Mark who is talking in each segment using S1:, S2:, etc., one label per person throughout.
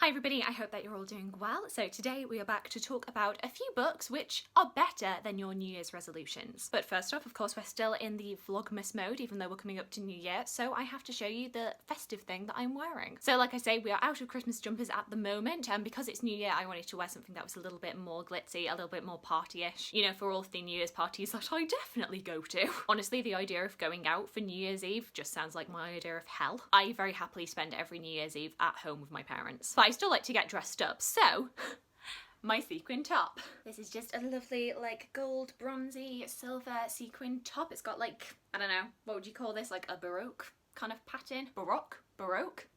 S1: Hi everybody, I hope that you're all doing well. So today we are back to talk about a few books which are better than your New Year's resolutions. But first off, of course, we're still in the Vlogmas mode, even though we're coming up to New Year, so I have to show you the festive thing that I'm wearing. So like I say, we are out of Christmas jumpers at the moment, and because it's New Year, I wanted to wear something that was a little bit more glitzy, a little bit more party-ish, you know, for all the New Year's parties that I definitely go to. Honestly, the idea of going out for New Year's Eve just sounds like my idea of hell. I very happily spend every New Year's Eve at home with my parents. But I still like to get dressed up, so my sequin top. This is just a lovely like gold, bronzy, silver sequin top. It's got like, I don't know, what would you call this? Like a Baroque kind of pattern? Baroque?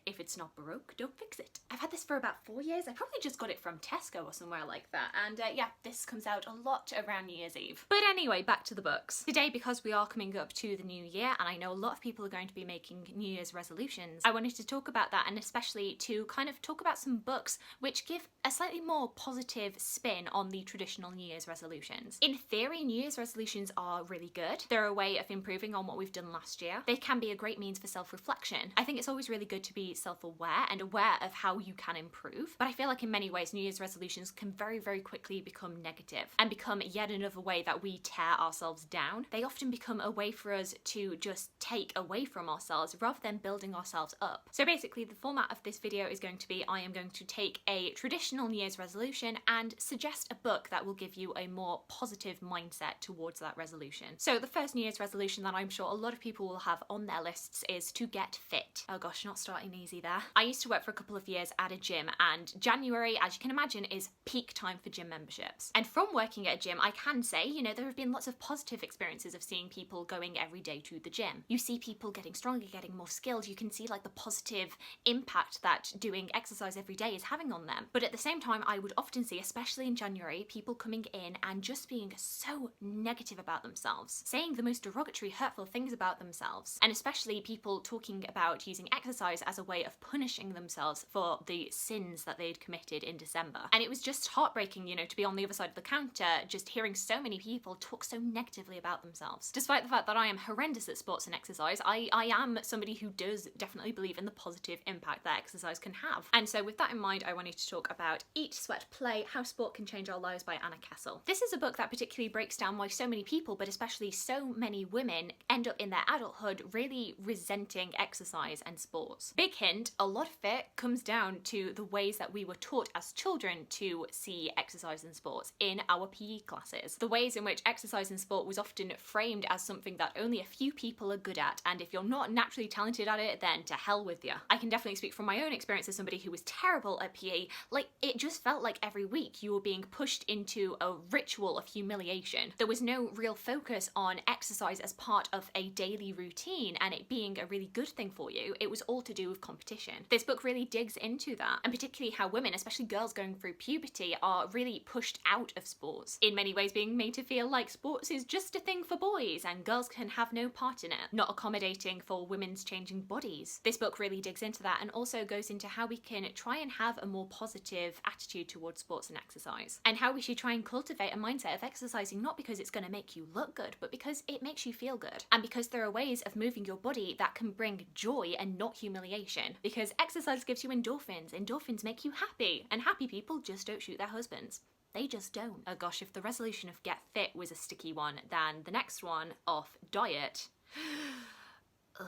S1: If it's not Baroque, don't fix it. I've had this for about 4 years. I probably just got it from Tesco or somewhere like that. And yeah, this comes out a lot around New Year's Eve. But anyway, back to the books. Today, because we are coming up to the new year, and I know a lot of people are going to be making New Year's resolutions, I wanted to talk about that, and especially to kind of talk about some books which give a slightly more positive spin on the traditional New Year's resolutions. In theory, New Year's resolutions are really good. They're a way of improving on what we've done last year. They can be a great means for self-reflection. I think it's always really good to be self-aware and aware of how you can improve. But I feel like in many ways, New Year's resolutions can very, very quickly become negative and become yet another way that we tear ourselves down. They often become a way for us to just take away from ourselves rather than building ourselves up. So basically, the format of this video is going to be, I am going to take a traditional New Year's resolution and suggest a book that will give you a more positive mindset towards that resolution. So the first New Year's resolution that I'm sure a lot of people will have on their lists is to get fit. Oh gosh, not starting easy there. I used to work for a couple of years at a gym, and January, as you can imagine, is peak time for gym memberships. And from working at a gym, I can say, you know, there have been lots of positive experiences of seeing people going every day to the gym. You see people getting stronger, getting more skilled. You can see like the positive impact that doing exercise every day is having on them. But at the same time, I would often see, especially in January, people coming in and just being so negative about themselves, saying the most derogatory, hurtful things about themselves, and especially people talking about using exercise as a way of punishing themselves for the sins that they'd committed in December. And it was just heartbreaking, you know, to be on the other side of the counter, just hearing so many people talk so negatively about themselves. Despite the fact that I am horrendous at sports and exercise, I am somebody who does definitely believe in the positive impact that exercise can have. And so with that in mind, I wanted to talk about Eat, Sweat, Play, How Sport Can Change Our Lives by Anna Kessel. This is a book that particularly breaks down why so many people, but especially so many women, end up in their adulthood really resenting exercise and sports. Big hint, a lot of it comes down to the ways that we were taught as children to see exercise and sports in our PE classes. The ways in which exercise and sport was often framed as something that only a few people are good at, and if you're not naturally talented at it, then to hell with you. I can definitely speak from my own experience as somebody who was terrible at PE. Like, it just felt like every week you were being pushed into a ritual of humiliation. There was no real focus on exercise as part of a daily routine and it being a really good thing for you. It was all to do with competition. This book really digs into that, and particularly how women, especially girls going through puberty, are really pushed out of sports, in many ways being made to feel like sports is just a thing for boys and girls can have no part in it, not accommodating for women's changing bodies. This book really digs into that and also goes into how we can try and have a more positive attitude towards sports and exercise, and how we should try and cultivate a mindset of exercising not because it's going to make you look good, but because it makes you feel good, and because there are ways of moving your body that can bring joy and not humiliation. Because exercise gives you endorphins. Endorphins make you happy, and happy people just don't shoot their husbands. They just don't. Oh gosh, if the resolution of get fit was a sticky one, then the next one of diet. Ugh.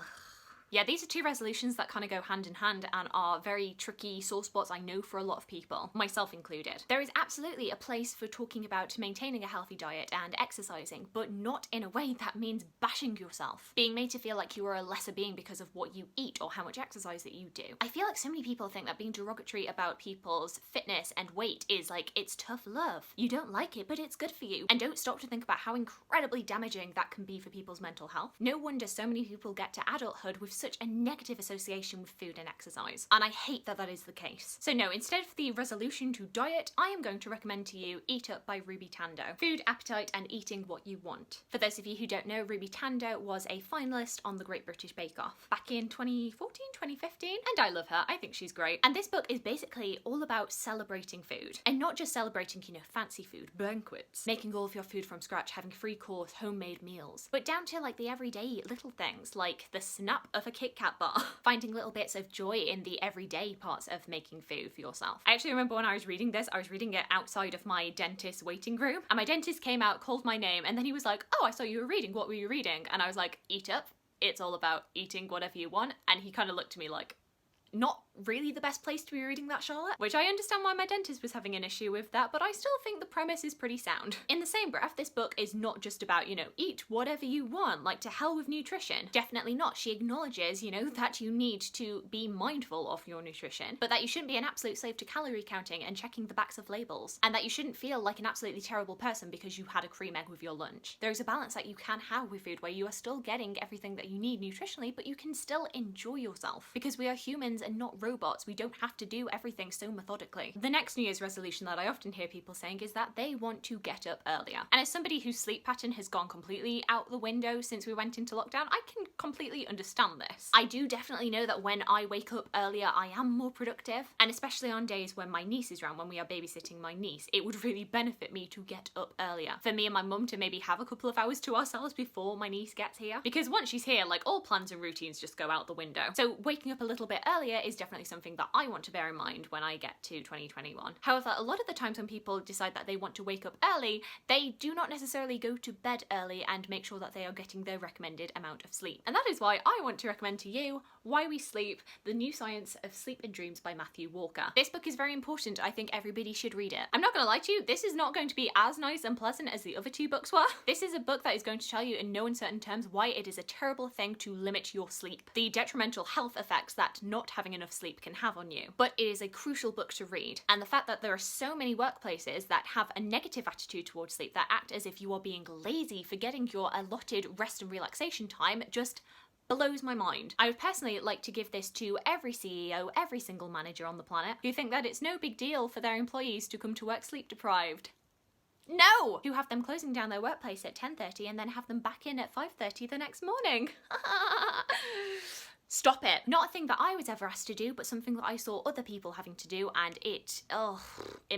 S1: Yeah, these are two resolutions that kind of go hand in hand and are very tricky sore spots, I know, for a lot of people, myself included. There is absolutely a place for talking about maintaining a healthy diet and exercising, but not in a way that means bashing yourself, being made to feel like you are a lesser being because of what you eat or how much exercise that you do. I feel like so many people think that being derogatory about people's fitness and weight is like, it's tough love. You don't like it, but it's good for you. And don't stop to think about how incredibly damaging that can be for people's mental health. No wonder so many people get to adulthood with such a negative association with food and exercise, and I hate that that is the case. So no, instead of the resolution to diet, I am going to recommend to you Eat Up by Ruby Tandoh. Food, appetite and eating what you want. For those of you who don't know, Ruby Tandoh was a finalist on the Great British Bake Off back in 2014, 2015, and I love her. I think she's great. And this book is basically all about celebrating food, and not just celebrating, you know, fancy food, banquets, making all of your food from scratch, having free course homemade meals, but down to like the everyday little things like the snap of a a Kit Kat bar. Finding little bits of joy in the everyday parts of making food for yourself. I actually remember when I was reading this, I was reading it outside of my dentist's waiting room, and my dentist came out, called my name, and then he was like, "Oh, I saw you were reading. What were you reading?" And I was like, "Eat Up. It's all about eating whatever you want." And he kind of looked at me like, not really the best place to be reading that, Charlotte. Which I understand why my dentist was having an issue with that, but I still think the premise is pretty sound. In the same breath, this book is not just about, you know, eat whatever you want, like to hell with nutrition. Definitely not. She acknowledges, you know, that you need to be mindful of your nutrition, but that you shouldn't be an absolute slave to calorie counting and checking the backs of labels, and that you shouldn't feel like an absolutely terrible person because you had a cream egg with your lunch. There is a balance that you can have with food where you are still getting everything that you need nutritionally, but you can still enjoy yourself, because we are humans and not robots. We don't have to do everything so methodically. The next New Year's resolution that I often hear people saying is that they want to get up earlier. And as somebody whose sleep pattern has gone completely out the window since we went into lockdown, I can completely understand this. I do definitely know that when I wake up earlier, I am more productive. And especially on days when my niece is around, when we are babysitting my niece, it would really benefit me to get up earlier. For me and my mum to maybe have a couple of hours to ourselves before my niece gets here. Because once she's here, like, all plans and routines just go out the window. So waking up a little bit earlier is definitely something that I want to bear in mind when I get to 2021. However, a lot of the times when people decide that they want to wake up early, they do not necessarily go to bed early and make sure that they are getting their recommended amount of sleep. And that is why I want to recommend to you Why We Sleep, The New Science of Sleep and Dreams by Matthew Walker. This book is very important. I think everybody should read it. I'm not gonna lie to you, this is not going to be as nice and pleasant as the other two books were. This is a book that is going to tell you in no uncertain terms why it is a terrible thing to limit your sleep, the detrimental health effects that not having enough sleep can have on you. But it is a crucial book to read, and the fact that there are so many workplaces that have a negative attitude towards sleep, that act as if you are being lazy for getting your allotted rest and relaxation time, just blows my mind. I would personally like to give this to every CEO, every single manager on the planet who think that it's no big deal for their employees to come to work sleep deprived. No! Who have them closing down their workplace at 10:30 and then have them back in at 5:30 the next morning. Stop it. Not a thing that I was ever asked to do, but something that I saw other people having to do, and it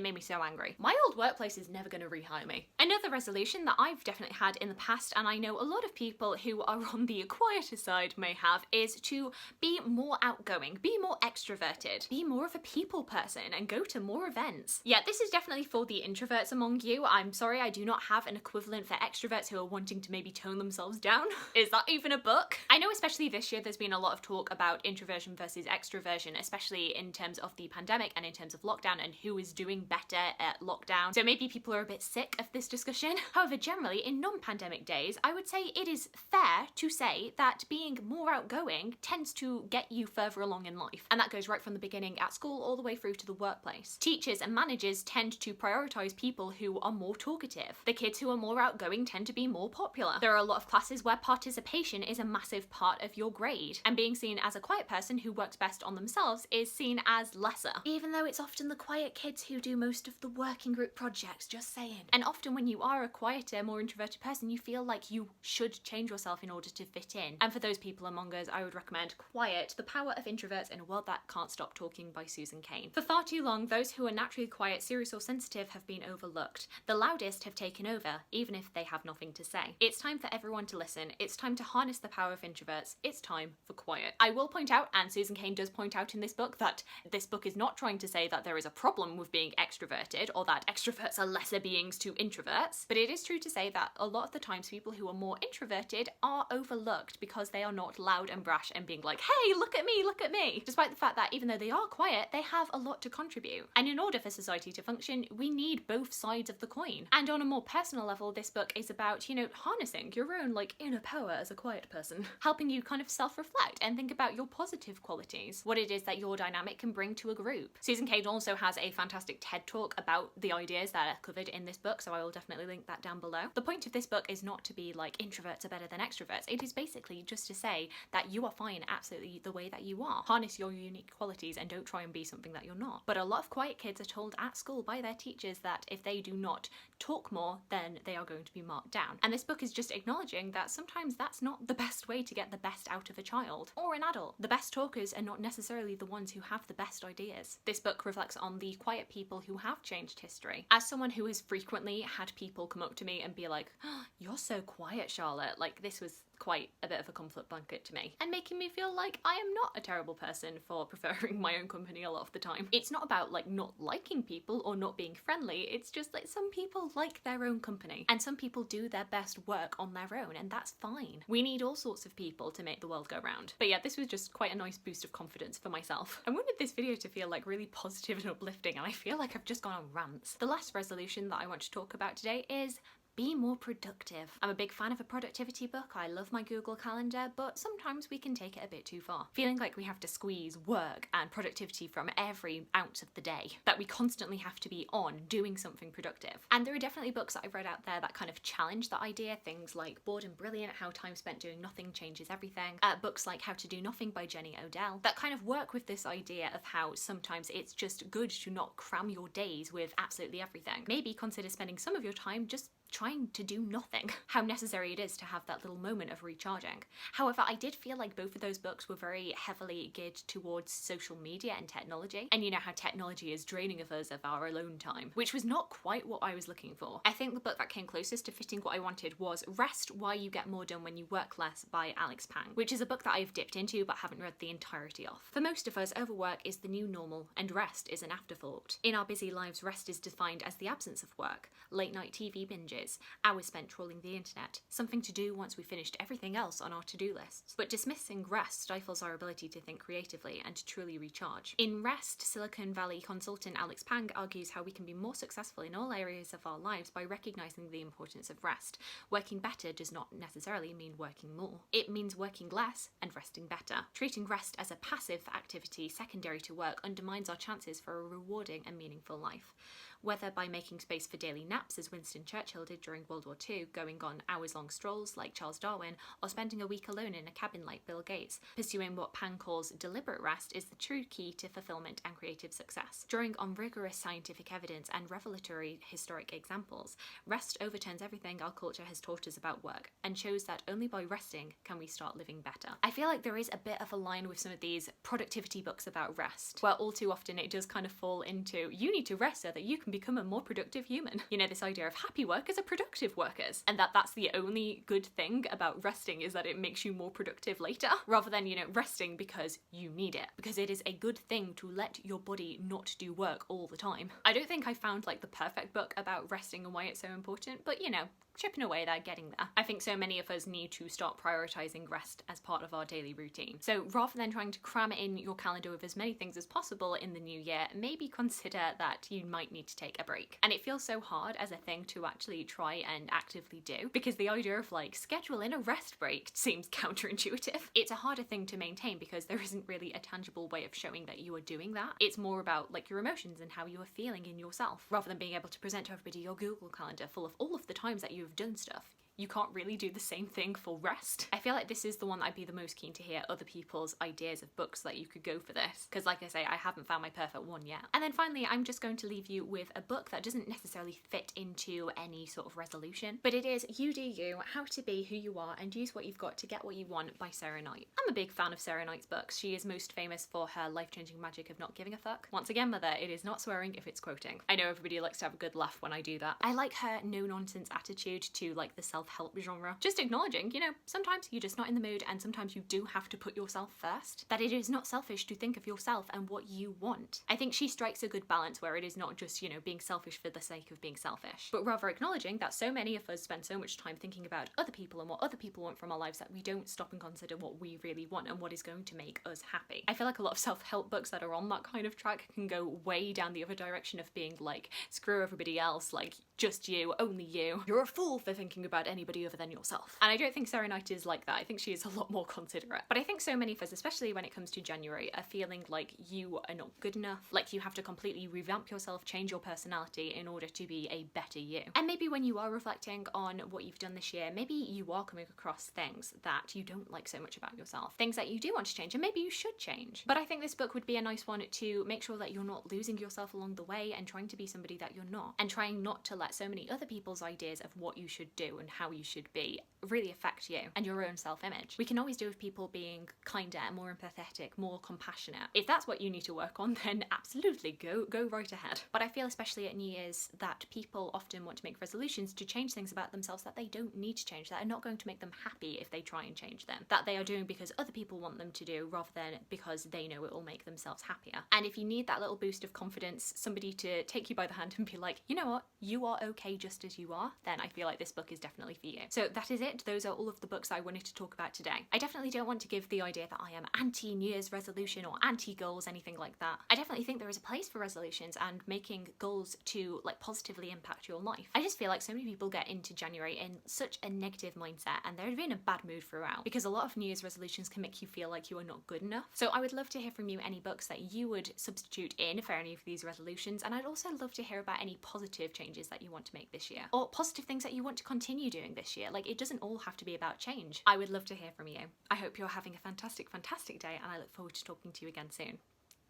S1: made me so angry. My old workplace is never going to rehire me. Another resolution that I've definitely had in the past, and I know a lot of people who are on the quieter side may have, is to be more outgoing, be more extroverted, be more of a people person, and go to more events. Yeah, this is definitely for the introverts among you. I'm sorry, I do not have an equivalent for extroverts who are wanting to maybe tone themselves down. Is that even a book? I know especially this year there's been a lot of talk about introversion versus extroversion, especially in terms of the pandemic and in terms of lockdown and who is doing better at lockdown. So maybe people are a bit sick of this discussion. However, generally in non-pandemic days, I would say it is fair to say that being more outgoing tends to get you further along in life. And that goes right from the beginning at school all the way through to the workplace. Teachers and managers tend to prioritize people who are more talkative. The kids who are more outgoing tend to be more popular. There are a lot of classes where participation is a massive part of your grade, and being seen as a quiet person who works best on themselves is seen as lesser. Even though it's often the quiet kids who do most of the working group projects, just saying. And often when you are a quieter, more introverted person, you feel like you should change yourself in order to fit in. And for those people among us, I would recommend Quiet, The Power of Introverts in a World That Can't Stop Talking by Susan Cain. For far too long, those who are naturally quiet, serious or sensitive have been overlooked. The loudest have taken over, even if they have nothing to say. It's time for everyone to listen. It's time to harness the power of introverts. It's time for quiet. I will point out, and Susan Cain does point out in this book, that this book is not trying to say that there is a problem with being extroverted or that extroverts are lesser beings to introverts, but it is true to say that a lot of the times people who are more introverted are overlooked because they are not loud and brash and being like, hey, look at me, despite the fact that even though they are quiet, they have a lot to contribute. And in order for society to function, we need both sides of the coin. And on a more personal level, this book is about, you know, harnessing your own like inner power as a quiet person, helping you kind of self-reflect and think about your positive qualities, what it is that your dynamic can bring to a group. Susan Cain also has a fantastic TED talk about the ideas that are covered in this book, so I will definitely link that down below. The point of this book is not to be like introverts are better than extroverts. It is basically just to say that you are fine absolutely the way that you are. Harness your unique qualities and don't try and be something that you're not. But a lot of quiet kids are told at school by their teachers that if they do not talk more, then they are going to be marked down. And this book is just acknowledging that sometimes that's not the best way to get the best out of a child or an adult. The best talkers are not necessarily the ones who have the best ideas. This book reflects on the quiet people who have changed history. As someone who has frequently had people come up to me and be like, oh, you're so quiet, Charlotte. Like, this was quite a bit of a comfort blanket to me, and making me feel like I am not a terrible person for preferring my own company a lot of the time. It's not about like not liking people or not being friendly, it's just like some people like their own company and some people do their best work on their own, and that's fine. We need all sorts of people to make the world go round. But yeah, this was just quite a nice boost of confidence for myself. I wanted this video to feel like really positive and uplifting, and I feel like I've just gone on rants. The last resolution that I want to talk about today is be more productive. I'm a big fan of a productivity book. I love my Google Calendar, but sometimes we can take it a bit too far. Feeling like we have to squeeze work and productivity from every ounce of the day, that we constantly have to be on doing something productive. And there are definitely books that I've read out there that kind of challenge that idea. Things like Bored and Brilliant, How Time Spent Doing Nothing Changes Everything. Books like How to Do Nothing by Jenny Odell, that kind of work with this idea of how sometimes it's just good to not cram your days with absolutely everything. Maybe consider spending some of your time just trying to do nothing. How necessary it is to have that little moment of recharging. However, I did feel like both of those books were very heavily geared towards social media and technology, and you know how technology is draining of us of our alone time, which was not quite what I was looking for. I think the book that came closest to fitting what I wanted was Rest: Why You Get More Done When You Work Less by Alex Pang, which is a book that I've dipped into but haven't read the entirety of. For most of us, overwork is the new normal and rest is an afterthought. In our busy lives, rest is defined as the absence of work, late night TV binges, hours spent trawling the internet, something to do once we finished everything else on our to-do lists. But dismissing rest stifles our ability to think creatively and to truly recharge. In Rest, Silicon Valley consultant Alex Pang argues how we can be more successful in all areas of our lives by recognizing the importance of rest. Working better does not necessarily mean working more. It means working less and resting better. Treating rest as a passive activity secondary to work undermines our chances for a rewarding and meaningful life. Whether by making space for daily naps, as Winston Churchill did during World War II, going on hours-long strolls like Charles Darwin, or spending a week alone in a cabin like Bill Gates, pursuing what Pang calls deliberate rest is the true key to fulfillment and creative success. Drawing on rigorous scientific evidence and revelatory historic examples, rest overturns everything our culture has taught us about work, and shows that only by resting can we start living better. I feel like there is a bit of a line with some of these productivity books about rest, where all too often it does kind of fall into, you need to rest so that you can become a more productive human. You know, this idea of happy workers are productive workers, and that's the only good thing about resting, is that it makes you more productive later, rather than, you know, resting because you need it, because it is a good thing to let your body not do work all the time. I don't think I found like the perfect book about resting and why it's so important, but you know, chipping away there, getting there. I think so many of us need to start prioritizing rest as part of our daily routine. So rather than trying to cram it in your calendar with as many things as possible in the new year, maybe consider that you might need to take a break. And it feels so hard as a thing to actually try and actively do, because the idea of like schedule in a rest break seems counterintuitive. It's a harder thing to maintain because there isn't really a tangible way of showing that you are doing that. It's more about like your emotions and how you are feeling in yourself, rather than being able to present to everybody your Google Calendar full of all of the times that you've done stuff. You can't really do the same thing for rest. I feel like this is the one that I'd be the most keen to hear other people's ideas of books that you could go for this, because like I say, I haven't found my perfect one yet. And then finally, I'm just going to leave you with a book that doesn't necessarily fit into any sort of resolution, but it is You Do You, How to Be Who You Are and Use What You've Got to Get What You Want by Sarah Knight. I'm a big fan of Sarah Knight's books. She is most famous for her life-changing magic of not giving a fuck. Once again, mother, it is not swearing if it's quoting. I know everybody likes to have a good laugh when I do that. I like her no-nonsense attitude to like the self-help genre. Just acknowledging, you know, sometimes you're just not in the mood and sometimes you do have to put yourself first. That it is not selfish to think of yourself and what you want. I think she strikes a good balance where it is not just, you know, being selfish for the sake of being selfish, but rather acknowledging that so many of us spend so much time thinking about other people and what other people want from our lives that we don't stop and consider what we really want and what is going to make us happy. I feel like a lot of self-help books that are on that kind of track can go way down the other direction of being like, screw everybody else, like just you, only you. You're a fool for thinking about anybody other than yourself. And I don't think Sarah Knight is like that. I think she is a lot more considerate. But I think so many of us, especially when it comes to January, are feeling like you are not good enough, like you have to completely revamp yourself, change your personality in order to be a better you. And maybe when you are reflecting on what you've done this year, maybe you are coming across things that you don't like so much about yourself, things that you do want to change, and maybe you should change. But I think this book would be a nice one to make sure that you're not losing yourself along the way and trying to be somebody that you're not, and trying not to let so many other people's ideas of what you should do and how how you should be really affect you and your own self-image. We can always do with people being kinder, more empathetic, more compassionate. If that's what you need to work on, then absolutely go right ahead. But I feel especially at New Year's that people often want to make resolutions to change things about themselves that they don't need to change, that are not going to make them happy if they try and change them, that they are doing because other people want them to do rather than because they know it will make themselves happier. And if you need that little boost of confidence, somebody to take you by the hand and be like, you know what, you are okay just as you are, then I feel like this book is definitely for you. So that is it. Those are all of the books I wanted to talk about today. I definitely don't want to give the idea that I am anti-New Year's resolution or anti-goals, anything like that. I definitely think there is a place for resolutions and making goals to like positively impact your life. I just feel like so many people get into January in such a negative mindset and they're in a bad mood throughout because a lot of New Year's resolutions can make you feel like you are not good enough. So I would love to hear from you any books that you would substitute in for any of these resolutions, and I'd also love to hear about any positive changes that you want to make this year or positive things that you want to continue doing this year. Like, it doesn't all have to be about change. I would love to hear from you. I hope you're having a fantastic day, and I look forward to talking to you again soon.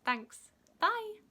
S1: Thanks. Bye.